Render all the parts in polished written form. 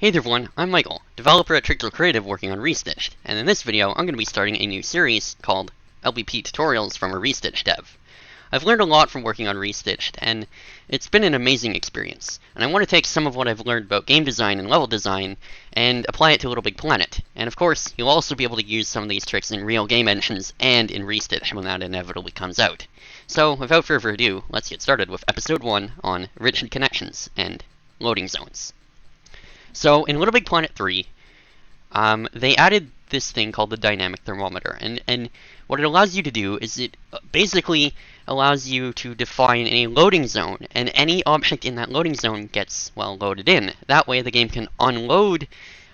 Hey there everyone, I'm Michael, developer at Trixel Creative working on Restitched, and in this video I'm going to be starting a new series called LBP Tutorials from a Restitched dev. I've learned a lot from working on Restitched, and it's been an amazing experience, and I want to take some of what I've learned about game design and level design and apply it to LittleBigPlanet. And of course, you'll also be able to use some of these tricks in real game engines and in Restitched when that inevitably comes out. So, without further ado, let's get started with episode 1 on rigid connections and loading zones. So, in LittleBigPlanet 3, they added this thing called the dynamic thermometer, and what it allows you to do is it basically allows you to define a loading zone, and any object in that loading zone gets, well, loaded in. That way the game can unload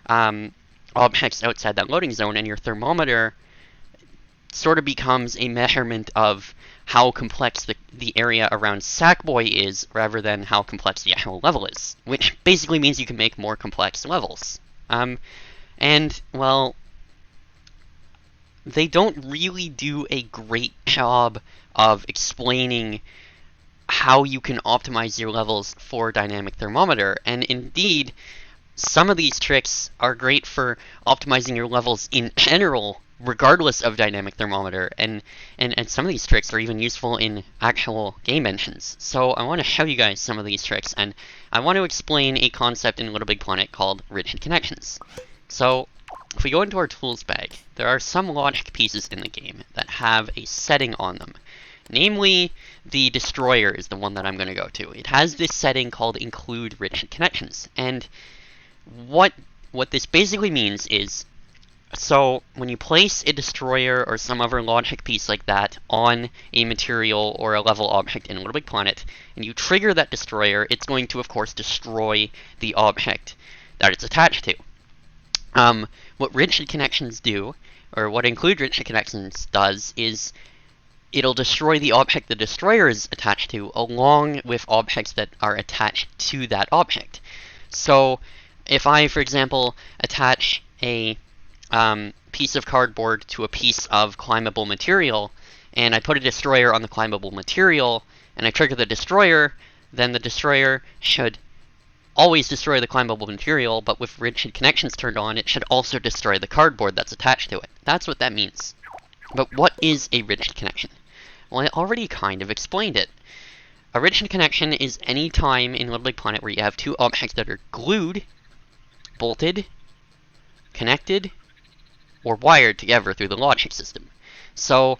objects outside that loading zone, and your thermometer sort of becomes a measurement of how complex the area around Sackboy is, rather than how complex the actual level is. Which basically means you can make more complex levels. And, well, they don't really do a great job of explaining how you can optimize your levels for dynamic thermometer, and indeed, some of these tricks are great for optimizing your levels in general, regardless of dynamic thermometer, and some of these tricks are even useful in actual game engines. So I want to show you guys some of these tricks, and I want to explain a concept in LittleBigPlanet called rigid connections. So if we go into our tools bag, there are some logic pieces in the game that have a setting on them. Namely, the destroyer is the one that I'm going to go to. It has this setting called include rigid connections, and what this basically means is, so when you place a destroyer or some other logic piece like that on a material or a level object in LittleBigPlanet, and you trigger that destroyer, it's going to, of course, destroy the object that it's attached to. What rigid connections do, or what include rigid connections does, is it'll destroy the object the destroyer is attached to, along with objects that are attached to that object. So, if I, for example, attach a piece of cardboard to a piece of climbable material, and I put a destroyer on the climbable material, and I trigger the destroyer, then the destroyer should always destroy the climbable material, but with rigid connections turned on, it should also destroy the cardboard that's attached to it. That's what that means. But what is a rigid connection? Well, I already kind of explained it. A rigid connection is any time in LittleBigPlanet where you have two objects that are glued, bolted, connected, or wired together through the logic system. So,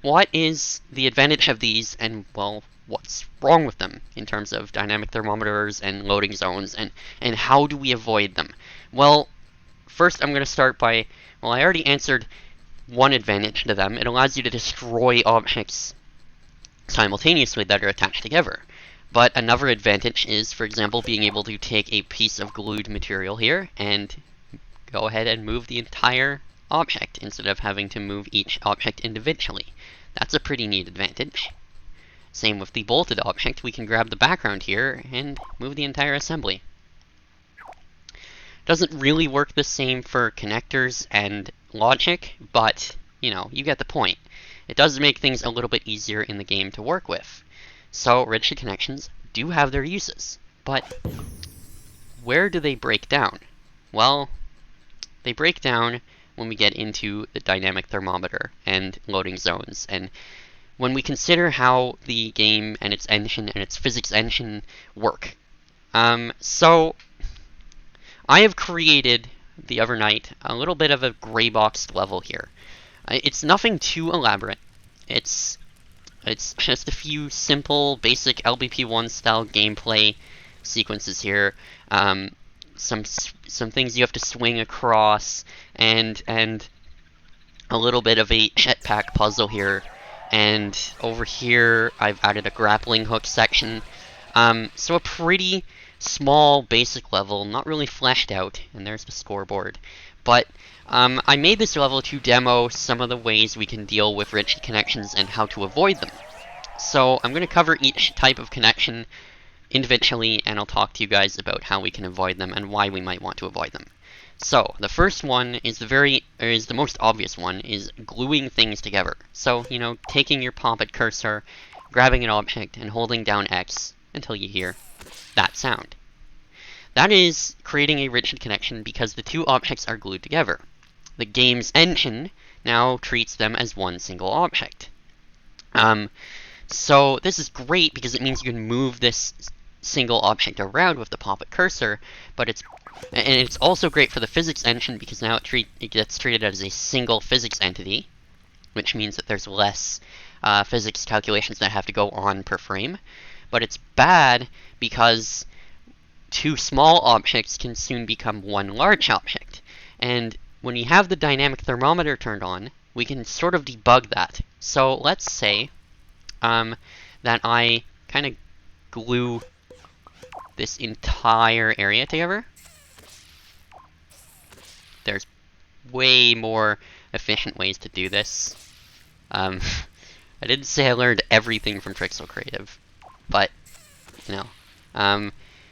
what is the advantage of these, and, well, what's wrong with them in terms of dynamic thermometers and loading zones, and how do we avoid them? Well, first I'm going to start by, well, I already answered one advantage to them. It allows you to destroy objects simultaneously that are attached together. But another advantage is, for example, being able to take a piece of glued material here and go ahead and move the entire object instead of having to move each object individually. That's a pretty neat advantage. Same with the bolted object, we can grab the background here and move the entire assembly. Doesn't really work the same for connectors and logic, but, you know, you get the point. It does make things a little bit easier in the game to work with. So, rigid connections do have their uses, but where do they break down? Well, they break down when we get into the dynamic thermometer and loading zones, and when we consider how the game and its engine and its physics engine work. So, I have created, the other night, a little bit of a gray boxed level here. It's nothing too elaborate. It's just a few simple, basic LBP1 style gameplay sequences here. Some things you have to swing across, and a little bit of a jetpack puzzle here. And over here, I've added a grappling hook section. So a pretty small, basic level, not really fleshed out. And there's the scoreboard. But I made this level to demo some of the ways we can deal with rigid connections and how to avoid them. So I'm going to cover each type of connection individually, and I'll talk to you guys about how we can avoid them and why we might want to avoid them. So, the first one is the most obvious one, is gluing things together. So, you know, taking your pop-it cursor, grabbing an object, and holding down X until you hear that sound. That is creating a rigid connection because the two objects are glued together. The game's engine now treats them as one single object. So this is great because it means you can move this single object around with the pop-up cursor, but it's also great for the physics engine because now it gets treated as a single physics entity, which means that there's less physics calculations that have to go on per frame. But it's bad because two small objects can soon become one large object. And when we have the dynamic thermometer turned on, we can sort of debug that. So let's say that I kind of glue this entire area together. There's way more efficient ways to do this. I didn't say I learned everything from Trixel Creative, but, you know.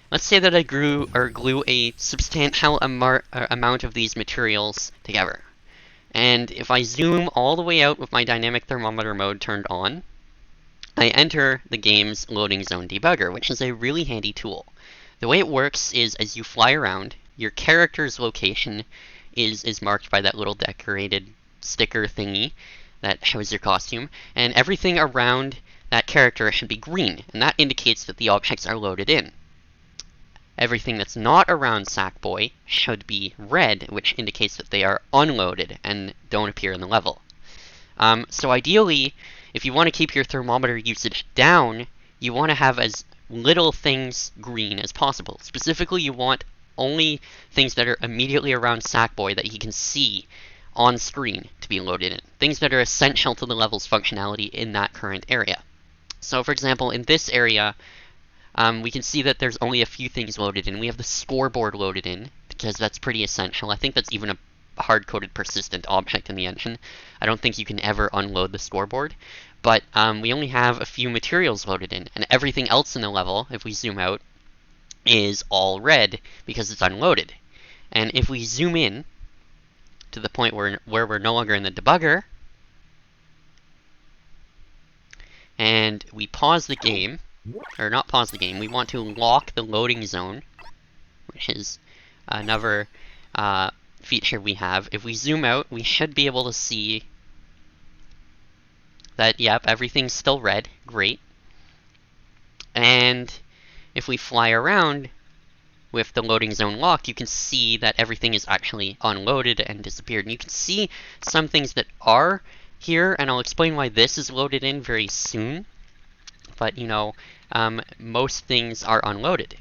Let's say that I glue a substantial amount of these materials together. And if I zoom all the way out with my dynamic thermometer mode turned on, I enter the game's loading zone debugger, which is a really handy tool. The way it works is as you fly around, your character's location is marked by that little decorated sticker thingy that shows your costume, and everything around that character should be green, and that indicates that the objects are loaded in. Everything that's not around Sackboy should be red, which indicates that they are unloaded and don't appear in the level. So ideally, if you want to keep your thermometer usage down, you want to have as little things green as possible. Specifically, you want only things that are immediately around Sackboy that he can see on screen to be loaded in. Things that are essential to the level's functionality in that current area. So for example, in this area, we can see that there's only a few things loaded in. We have the scoreboard loaded in, because that's pretty essential. I think that's even a hard-coded persistent object in the engine. I don't think you can ever unload the scoreboard. But we only have a few materials loaded in, and everything else in the level, if we zoom out, is all red because it's unloaded. And if we zoom in to the point where we're no longer in the debugger, and we pause the game, or not pause the game, we want to lock the loading zone, which is another feature we have. If we zoom out, we should be able to see that, yep, everything's still red. Great. And if we fly around with the loading zone locked, you can see that everything is actually unloaded and disappeared. And you can see some things that are here, and I'll explain why this is loaded in very soon. But, you know, most things are unloaded.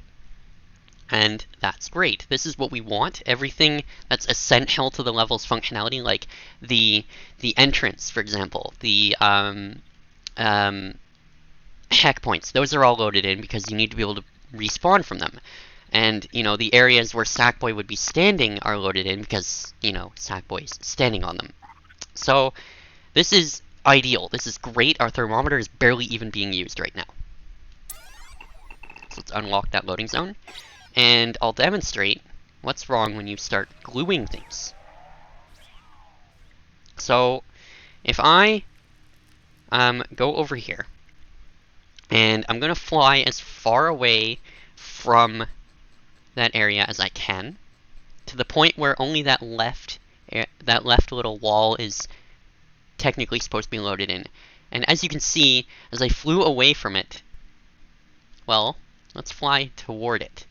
And that's great. This is what we want. Everything that's essential to the level's functionality, like the entrance, for example, the checkpoints, those are all loaded in because you need to be able to respawn from them. And, you know, the areas where Sackboy would be standing are loaded in because, you know, Sackboy's standing on them. So, this is ideal. This is great. Our thermometer is barely even being used right now. So let's unlock that loading zone. And I'll demonstrate what's wrong when you start gluing things. So, if I go over here, and I'm going to fly as far away from that area as I can, to the point where only that left little wall is technically supposed to be loaded in. And as you can see, as I flew away from it, well, let's fly toward it.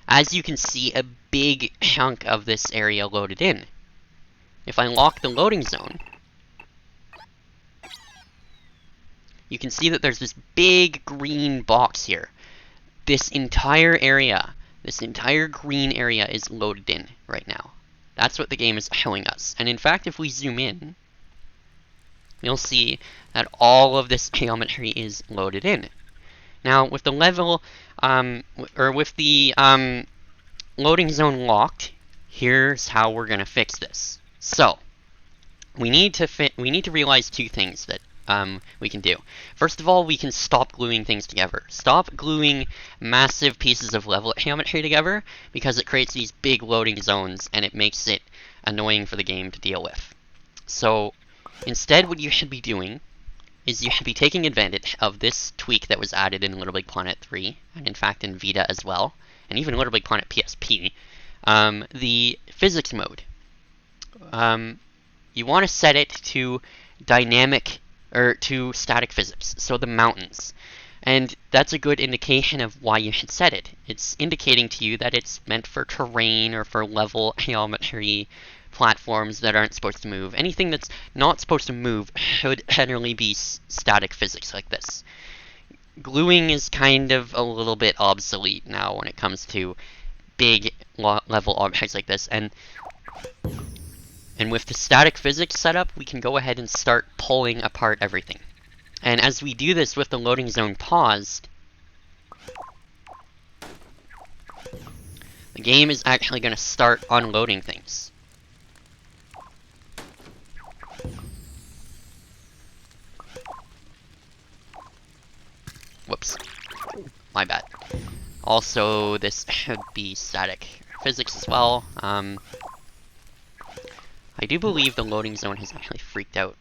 As you can see, a big chunk of this area loaded in. If I lock the loading zone, you can see that there's this big green box here. This entire area, this entire green area is loaded in right now. That's what the game is showing us. And in fact, if we zoom in, you'll see that all of this geometry is loaded in. Now, with the level, with the loading zone locked, here's how we're gonna fix this. So, we need to realize two things that we can do. First of all, we can stop gluing things together. Stop gluing massive pieces of level geometry together, because it creates these big loading zones, and it makes it annoying for the game to deal with. So, instead, what you should be doing is you should be taking advantage of this tweak that was added in LittleBigPlanet 3, and in fact in Vita as well, and even LittleBigPlanet PSP, the physics mode. You want to set it to dynamic, or to static physics, so the mountains. And that's a good indication of why you should set it. It's indicating to you that it's meant for terrain or for level geometry, platforms that aren't supposed to move. Anything that's not supposed to move should generally be static physics like this. Gluing is kind of a little bit obsolete now when it comes to big level objects like this, and with the static physics setup, we can go ahead and start pulling apart everything. And as we do this with the loading zone paused, the game is actually going to start unloading things. Whoops. My bad. Also, this should be static physics as well. I do believe the loading zone has actually freaked out.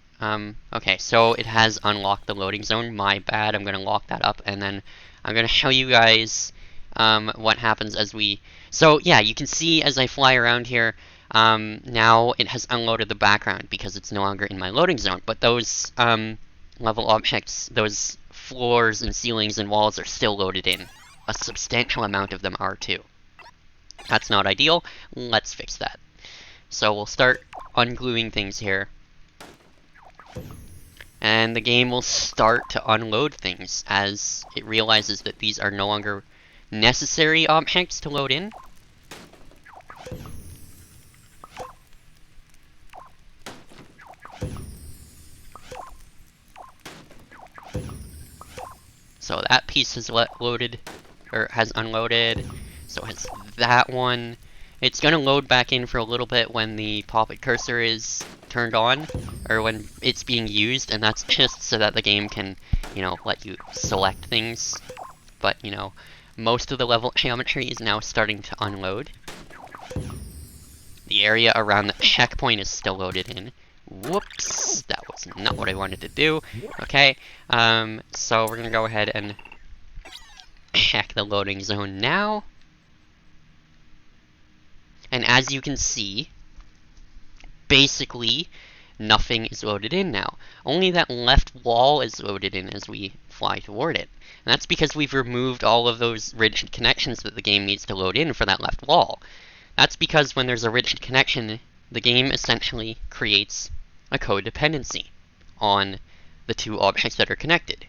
Okay, so it has unlocked the loading zone. My bad. I'm going to lock that up, and then I'm going to show you guys what happens as we... So, yeah, you can see as I fly around here, now it has unloaded the background because it's no longer in my loading zone. But those level objects, those floors and ceilings and walls are still loaded in. A substantial amount of them are, too. That's not ideal. Let's fix that. So we'll start ungluing things here. And the game will start to unload things as it realizes that these are no longer necessary objects to load in. So that piece has loaded, or has unloaded. So has that one. It's going to load back in for a little bit when the pop-it cursor is turned on, or when it's being used, and that's just so that the game can, you know, let you select things. But, you know, most of the level geometry is now starting to unload. The area around the checkpoint is still loaded in. Whoops, that was not what I wanted to do. Okay, so we're going to go ahead and check the loading zone now. And as you can see, basically, nothing is loaded in now. Only that left wall is loaded in as we fly toward it. And that's because we've removed all of those rigid connections that the game needs to load in for that left wall. That's because when there's a rigid connection, the game essentially creates a codependency on the two objects that are connected.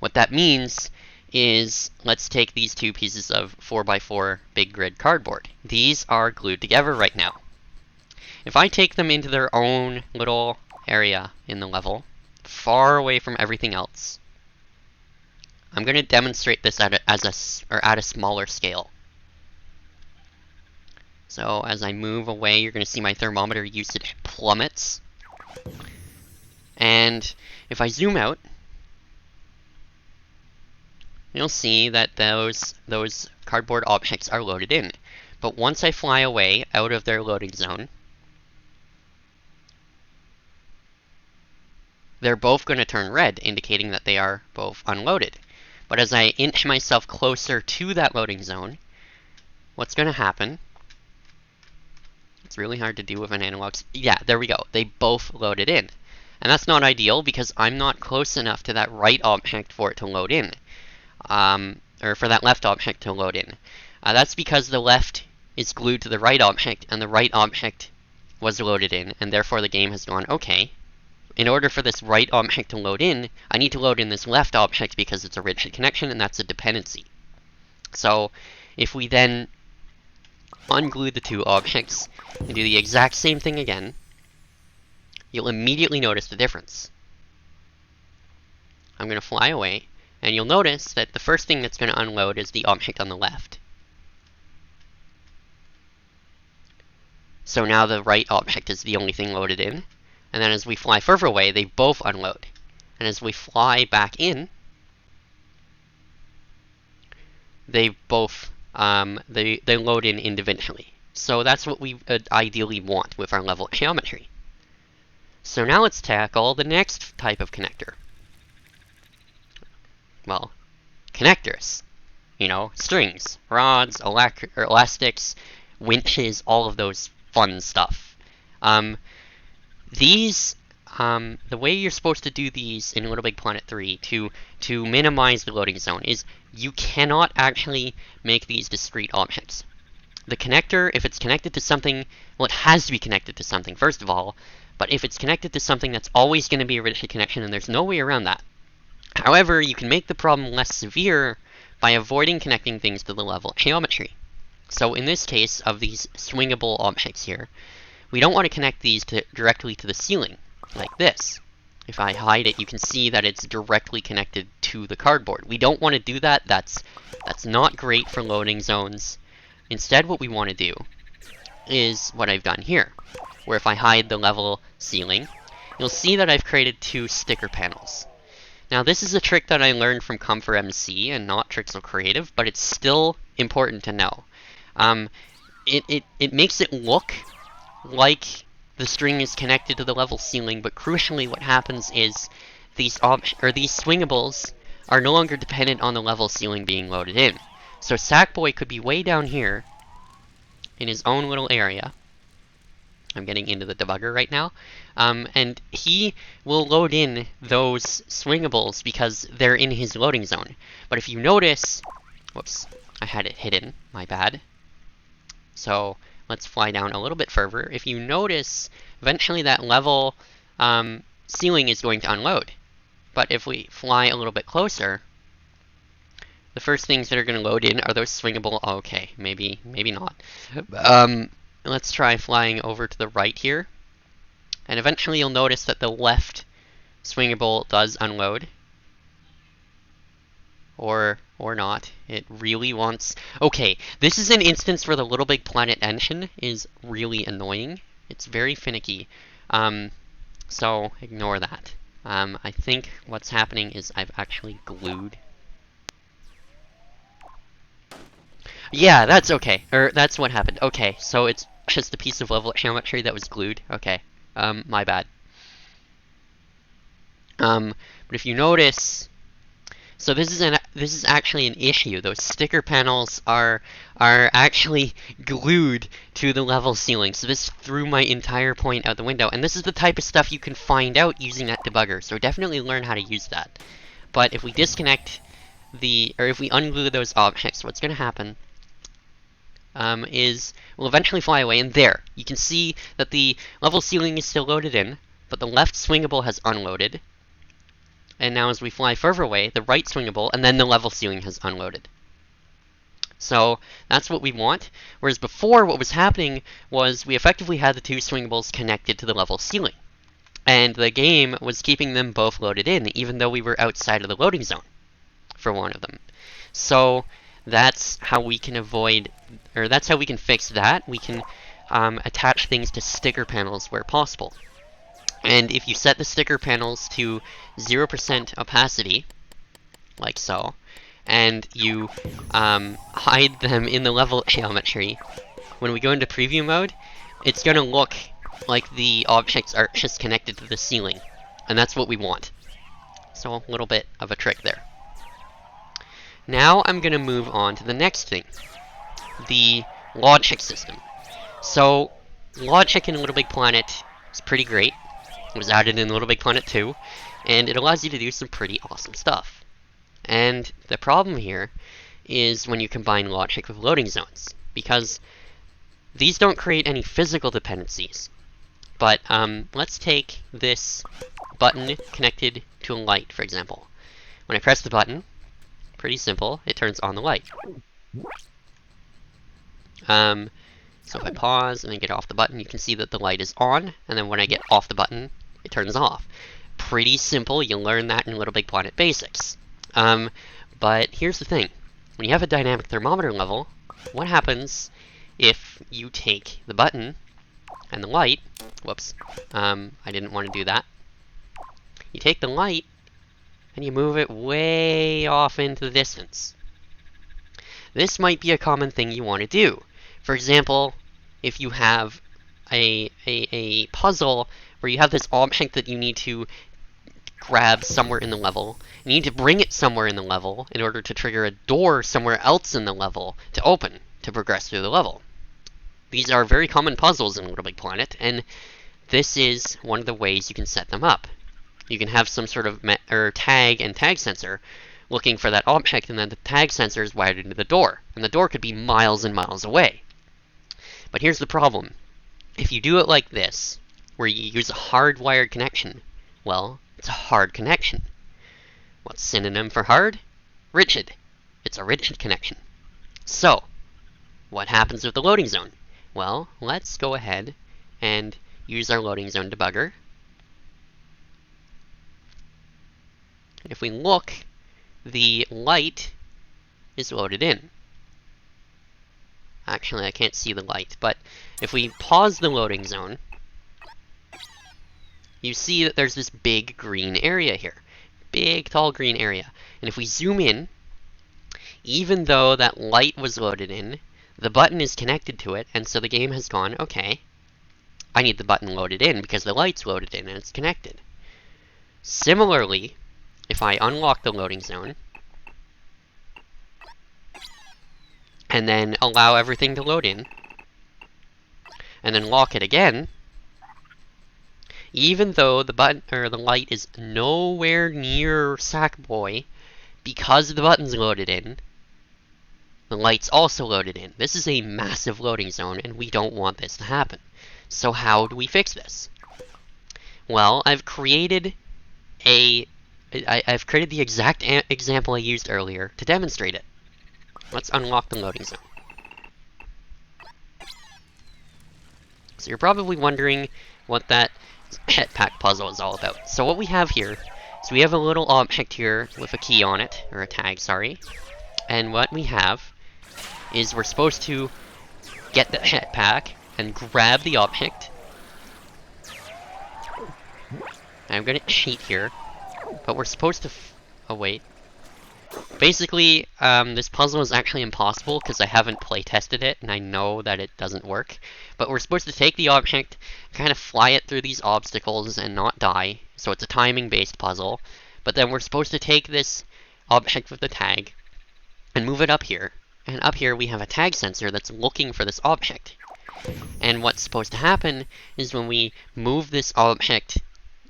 What that means is, let's take these two pieces of 4x4 big grid cardboard. These are glued together right now. If I take them into their own little area in the level, far away from everything else, I'm going to demonstrate this at a smaller scale. So as I move away, you're going to see my thermometer usage plummets. And if I zoom out, you'll see that those cardboard objects are loaded in. But once I fly away out of their loading zone, they're both going to turn red, indicating that they are both unloaded. But as I inch myself closer to that loading zone, what's going to happen... It's really hard to do with an analog... Yeah, there we go. They both loaded in. And that's not ideal because I'm not close enough to that right object for it to load in. Or for that left object to load in. That's because the left is glued to the right object, and the right object was loaded in, and therefore the game has gone, okay, in order for this right object to load in, I need to load in this left object because it's a rigid connection, and that's a dependency. So, if we then unglue the two objects and do the exact same thing again, you'll immediately notice the difference. I'm going to fly away, and you'll notice that the first thing that's going to unload is the object on the left. So now the right object is the only thing loaded in, and then as we fly further away, they both unload. And as we fly back in, they both they load in individually. So that's what we ideally want with our level geometry. So now let's tackle the next type of connector. well, connectors. You know, strings, rods, elastics, winches, all of those fun stuff. The way you're supposed to do these in LittleBigPlanet 3 to minimize the loading zone is you cannot actually make these discrete objects. The connector, if it's connected to something, well, it has to be connected to something, first of all, but if it's connected to something, that's always going to be a rigid connection, and there's no way around that. However, you can make the problem less severe by avoiding connecting things to the level geometry. So in this case of these swingable objects here, we don't want to connect these directly to the ceiling, like this. If I hide it, you can see that it's directly connected to the cardboard. We don't want to do that. That's not great for loading zones. Instead, what we want to do is what I've done here, where if I hide the level ceiling, you'll see that I've created 2 sticker panels. Now, this is a trick that I learned from ComfortMC and not Trixel Creative, but it's still important to know. It makes it look like the string is connected to the level ceiling, but crucially what happens is these swingables are no longer dependent on the level ceiling being loaded in. So Sackboy could be way down here in his own little area. I'm getting into the debugger right now. And he will load in those swingables because they're in his loading zone. But if you notice, whoops, I had it hidden, my bad. So let's fly down a little bit further. If you notice, eventually that level ceiling is going to unload. But if we fly a little bit closer, the first things that are going to load in are those swingable. Okay, maybe not. Let's try flying over to the right here. And eventually you'll notice that the left swingable does unload. Or not. It really wants... Okay, this is an instance where the LittleBigPlanet engine is really annoying. It's very finicky. So ignore that. I think what's happening is I've actually glued... Yeah, that's okay. That's what happened. Okay, so it's just a piece of level geometry that was glued. Okay, my bad. But if you notice, so this is actually an issue. Those sticker panels are actually glued to the level ceiling. So this threw my entire point out the window. And this is the type of stuff you can find out using that debugger. So definitely learn how to use that. But if we disconnect if we unglue those objects, what's going to happen is we'll eventually fly away, and there, you can see that the level ceiling is still loaded in, but the left swingable has unloaded. And now as we fly further away, the right swingable, and then the level ceiling has unloaded. So that's what we want. Whereas before, what was happening was we effectively had the 2 swingables connected to the level ceiling. And the game was keeping them both loaded in, even though we were outside of the loading zone for one of them. So that's how we can avoid, or that's how we can fix that. We can attach things to sticker panels where possible. And if you set the sticker panels to 0% opacity, like so, and you hide them in the level geometry, when we go into preview mode, it's going to look like the objects are just connected to the ceiling. And that's what we want. So a little bit of a trick there. Now I'm going to move on to the next thing, the logic system. So logic in LittleBigPlanet is pretty great. It was added in LittleBigPlanet 2, and it allows you to do some pretty awesome stuff. And the problem here is when you combine logic with loading zones, because these don't create any physical dependencies. But let's take this button connected to a light, for example. When I press the button, pretty simple, it turns on the light. So if I pause and then get off the button, you can see that the light is on, and then when I get off the button, it turns off. Pretty simple, you'll learn that in LittleBigPlanet Basics. But here's the thing. When you have a dynamic thermometer level, what happens if you take the button and the light, whoops, I didn't want to do that. You take the light and you move it way off into the distance. This might be a common thing you want to do. For example, if you have a puzzle where you have this object that you need to grab somewhere in the level. You need to bring it somewhere in the level in order to trigger a door somewhere else in the level to open, to progress through the level. These are very common puzzles in LittleBigPlanet, and this is one of the ways you can set them up. You can have some sort of tag and tag sensor looking for that object, and then the tag sensor is wired into the door, and the door could be miles and miles away. But here's the problem. If you do it like this, where you use a hardwired connection, well, it's a hard connection. What's synonym for hard? Rigid. It's a rigid connection. So, what happens with the loading zone? Well, let's go ahead and use our loading zone debugger. If we look, the light is loaded in. Actually, I can't see the light, but if we pause the loading zone, you see that there's this big green area here. Big, tall green area. And if we zoom in, even though that light was loaded in, the button is connected to it, and so the game has gone, okay, I need the button loaded in because the light's loaded in and it's connected. Similarly, if I unlock the loading zone, and then allow everything to load in, and then lock it again, even though the button or the light is nowhere near Sackboy, because the button's loaded in, the light's also loaded in. This is a massive loading zone, and we don't want this to happen. So how do we fix this? Well, I've created the exact example I used earlier to demonstrate it. Let's unlock the loading zone. So you're probably wondering what that jetpack puzzle is all about. So what we have here is we have a little object here with a key on it, or a tag, sorry. And what we have is we're supposed to get the jetpack and grab the object. I'm gonna cheat here, but we're supposed to oh wait. Basically, this puzzle is actually impossible because I haven't play-tested it, and I know that it doesn't work. But we're supposed to take the object, kind of fly it through these obstacles and not die. So it's a timing-based puzzle. But then we're supposed to take this object with the tag and move it up here. And up here we have a tag sensor that's looking for this object. And what's supposed to happen is when we move this object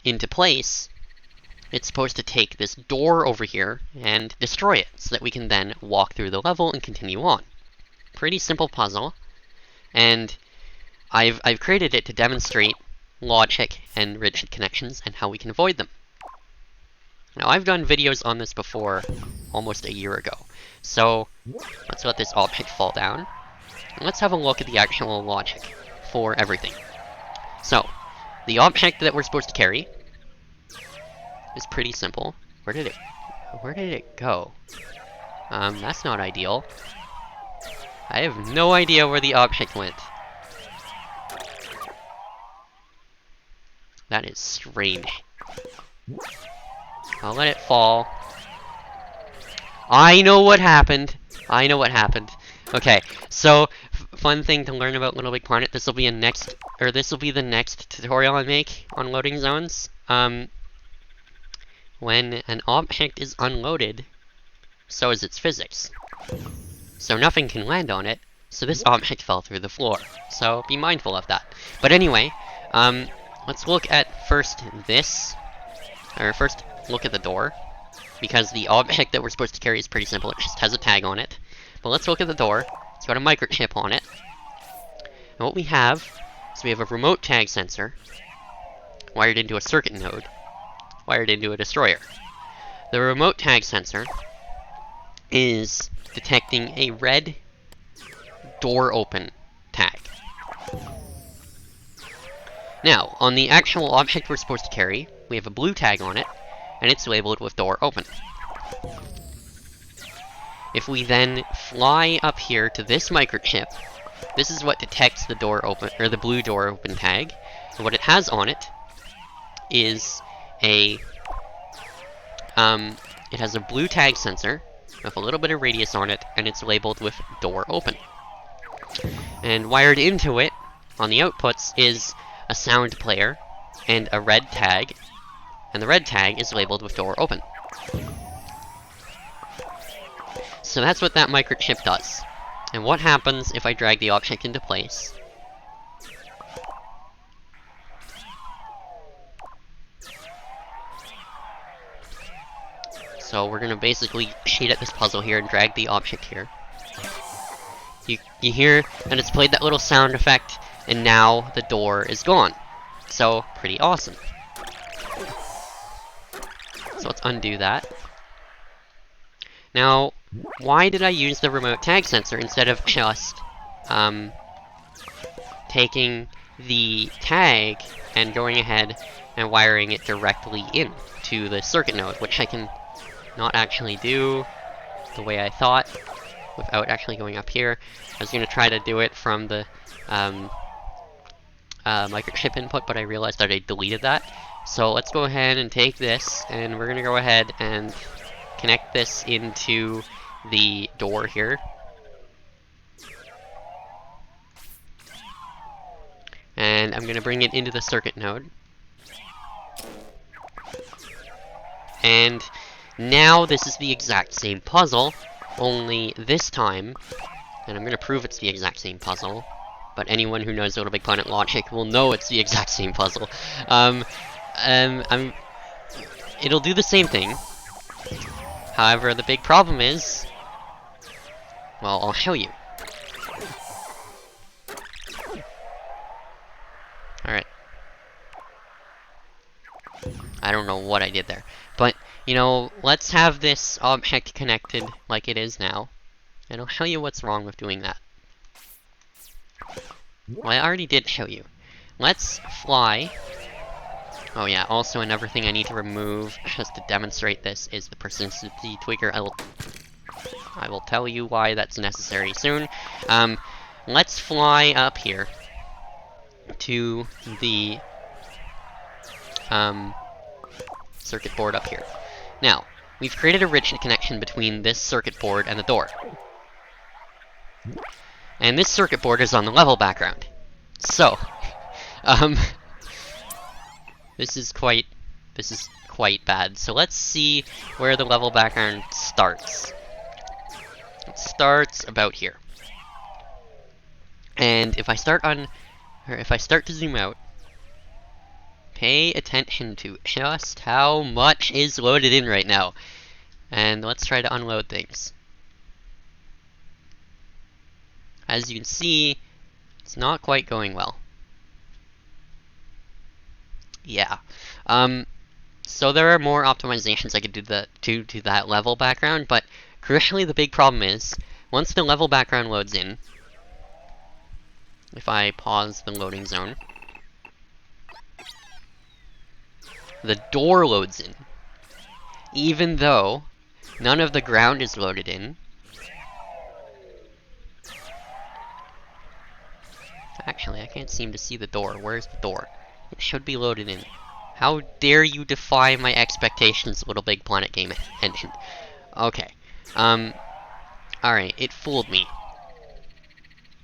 into place, it's supposed to take this door over here and destroy it, so that we can then walk through the level and continue on. Pretty simple puzzle, and I've created it to demonstrate logic and rigid connections and how we can avoid them. Now, I've done videos on this before, almost a year ago, so let's let this object fall down, and let's have a look at the actual logic for everything. So, the object that we're supposed to carry is pretty simple. Where did it go? That's not ideal. I have no idea where the object went. That is strange. I'll let it fall. I know what happened. I know what happened. Okay, so fun thing to learn about LittleBigPlanet. This will be the next tutorial I make on loading zones. When an object is unloaded, so is its physics. So nothing can land on it, so this object fell through the floor. So be mindful of that. But anyway, let's look at first look at the door, because the object that we're supposed to carry is pretty simple. It just has a tag on it. But let's look at the door. It's got a microchip on it. And what we have is we have a remote tag sensor wired into a circuit node, wired into a destroyer. The remote tag sensor is detecting a red door open tag. Now, on the actual object we're supposed to carry, we have a blue tag on it, and it's labeled with door open. If we then fly up here to this microchip, this is what detects the door open, or the blue door open tag, and what it has on it is it has a blue tag sensor with a little bit of radius on it, and it's labeled with door open. And wired into it, on the outputs, is a sound player and a red tag, and the red tag is labeled with door open. So that's what that microchip does. And what happens if I drag the object into place? So we're gonna basically shade at this puzzle here and drag the object here. You hear that it's played that little sound effect, and now the door is gone. So, pretty awesome. So let's undo that. Now, why did I use the remote tag sensor instead of just taking the tag and going ahead and wiring it directly in to the circuit node, which I can not actually do the way I thought without actually going up here. I was going to try to do it from the microchip input, but I realized that I deleted that. So let's go ahead and take this, and we're going to go ahead and connect this into the door here. And I'm going to bring it into the circuit node. And now this is the exact same puzzle, only this time, and I'm going to prove it's the exact same puzzle, but anyone who knows LittleBigPlanet logic will know it's the exact same puzzle. It'll do the same thing. However, the big problem is, well, I'll show you. Alright. I don't know what I did there. But, you know, let's have this object connected like it is now. And I'll show you what's wrong with doing that. Well, I already did show you. Let's fly. Oh yeah, also another thing I need to remove just to demonstrate this is the persistence tweaker. I will tell you why that's necessary soon. Let's fly up here to the circuit board up here. Now, we've created a rigid connection between this circuit board and the door. And this circuit board is on the level background. So, this is quite bad. So let's see where the level background starts. It starts about here. And if I start to zoom out, pay attention to just how much is loaded in right now. And let's try to unload things. As you can see, it's not quite going well. Yeah. So there are more optimizations I could do to that level background, but crucially the big problem is, once the level background loads in, if I pause the loading zone, the door loads in. Even though none of the ground is loaded in. Actually, I can't seem to see the door. Where's the door? It should be loaded in. How dare you defy my expectations, LittleBigPlanet game engine. Okay. Alright, it fooled me.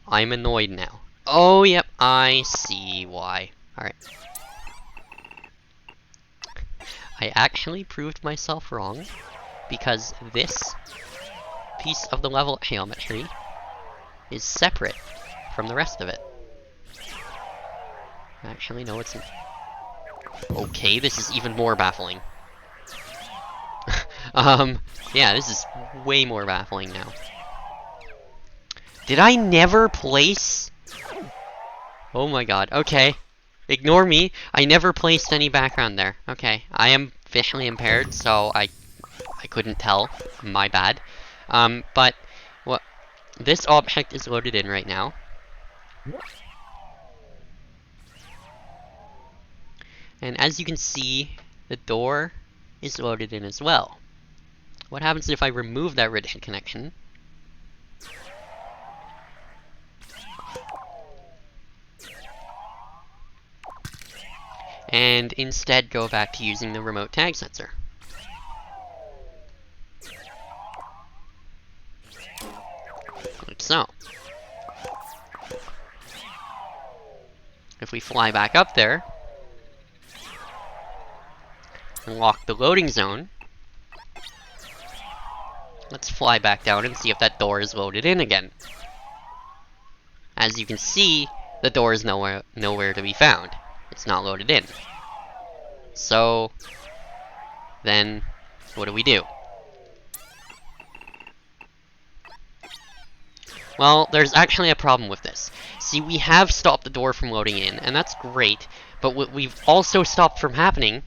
I'm annoyed now. Oh, yep, I see why. Alright. I actually proved myself wrong, because this piece of the level geometry is separate from the rest of it. Actually, no, it's not. Okay, this is even more baffling. Yeah, this is way more baffling now. Did I never place? Oh my god, okay. Ignore me, I never placed any background there. Okay, I am visually impaired, so I couldn't tell. My bad. But, what? This object is loaded in right now. And as you can see, the door is loaded in as well. What happens if I remove that rigid connection? And instead go back to using the remote tag sensor. Like so. If we fly back up there, and lock the loading zone, let's fly back down and see if that door is loaded in again. As you can see, the door is nowhere to be found. It's not loaded in. So, then, what do? Well, there's actually a problem with this. See, we have stopped the door from loading in, and that's great, but what we've also stopped from happening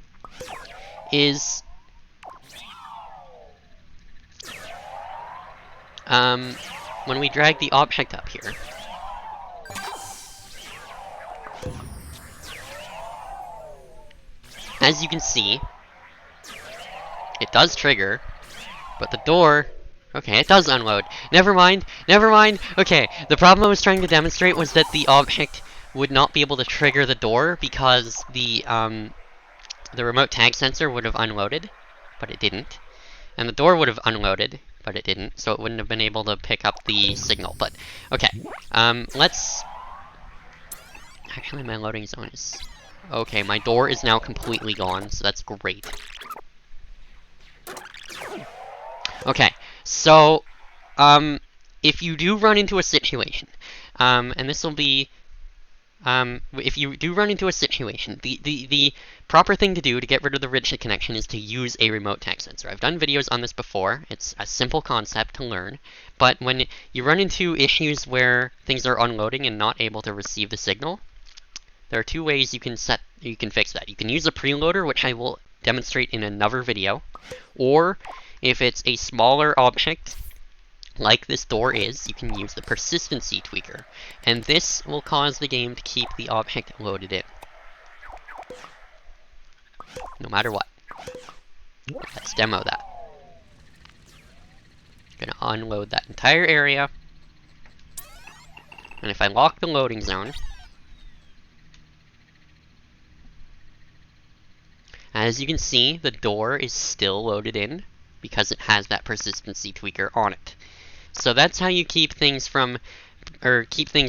is when we drag the object up here, as you can see, it does trigger, but the door, okay, it does unload. Never mind. Okay, the problem I was trying to demonstrate was that the object would not be able to trigger the door because the remote tag sensor would have unloaded, but it didn't. And the door would have unloaded, but it didn't, so it wouldn't have been able to pick up the signal. But, okay, let's... Actually, my loading zone is... Okay, my door is now completely gone, so that's great. Okay, so, if you do run into a situation, and this will be... if you do run into a situation, the proper thing to do to get rid of the Restitched connection is to use a remote tag sensor. I've done videos on this before. It's a simple concept to learn, but when you run into issues where things are unloading and not able to receive the signal, there are two ways you can fix that. You can use a preloader, which I will demonstrate in another video, or if it's a smaller object, like this door is, you can use the persistency tweaker, and this will cause the game to keep the object loaded in, no matter what. Let's demo that. I'm gonna unload that entire area, and if I lock the loading zone, as you can see, the door is still loaded in because it has that persistency tweaker on it. So that's how you keep things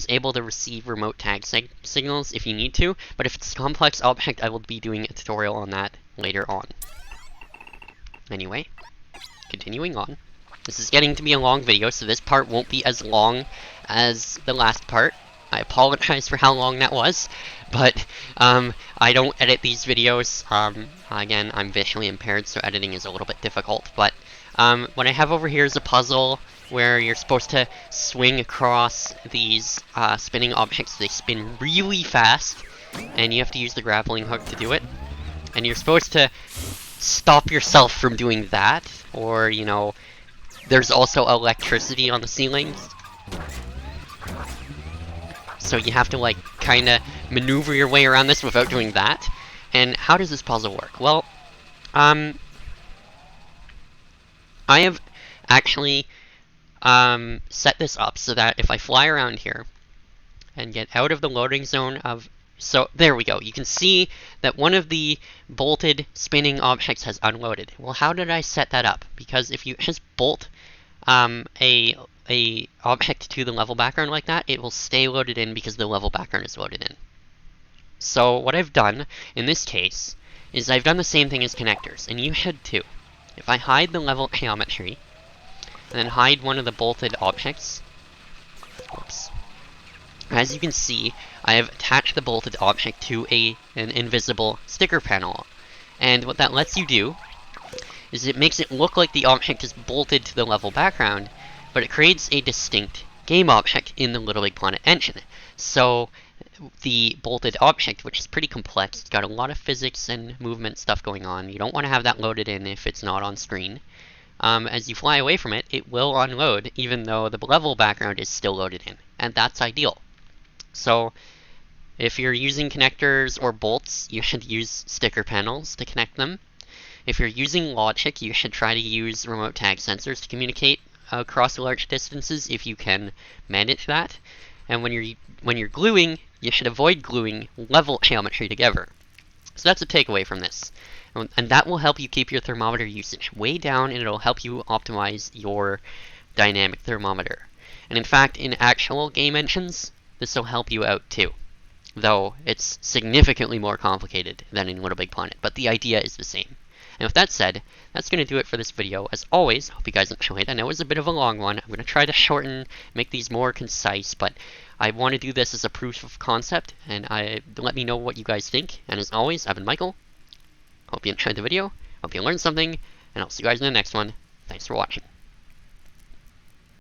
able to receive remote tag signals if you need to, but if it's a complex object, I will be doing a tutorial on that later on. Anyway, continuing on. This is getting to be a long video, so this part won't be as long as the last part. I apologize for how long that was, but I don't edit these videos. Again, I'm visually impaired, so editing is a little bit difficult, but what I have over here is a puzzle where you're supposed to swing across these spinning objects. They spin really fast, and you have to use the grappling hook to do it. And you're supposed to stop yourself from doing that, or, you know, there's also electricity on the ceilings. So you have to, like, kinda maneuver your way around this without doing that. And how does this puzzle work? Well, I have actually set this up so that if I fly around here and get out of the loading zone of... So, there we go. You can see that one of the bolted spinning objects has unloaded. Well, how did I set that up? Because if you just bolt a object to the level background like that, it will stay loaded in because the level background is loaded in. So, what I've done in this case is I've done the same thing as connectors, and you should too. If I hide the level geometry, and then hide one of the bolted objects, whoops. As you can see, I have attached the bolted object to an invisible sticker panel. And what that lets you do is it makes it look like the object is bolted to the level background, but it creates a distinct game object in the LittleBigPlanet engine. So the bolted object, which is pretty complex, it's got a lot of physics and movement stuff going on. You don't want to have that loaded in if it's not on screen. As you fly away from it, it will unload, even though the level background is still loaded in. And that's ideal. So, if you're using connectors or bolts, you should use sticker panels to connect them. If you're using logic, you should try to use remote tag sensors to communicate across large distances if you can manage that. And when you're gluing, you should avoid gluing level geometry together. So that's a takeaway from this. And that will help you keep your thermometer usage way down, and it'll help you optimize your dynamic thermometer. And in fact, in actual game engines, this will help you out too. Though it's significantly more complicated than in LittleBigPlanet, but the idea is the same. And with that said, that's going to do it for this video. As always, hope you guys enjoyed. I know it was a bit of a long one. I'm going to try to shorten, make these more concise, but I want to do this as a proof of concept, and let me know what you guys think. And as always, I've been Michael. Hope you enjoyed the video, hope you learned something, and I'll see you guys in the next one. Thanks for watching.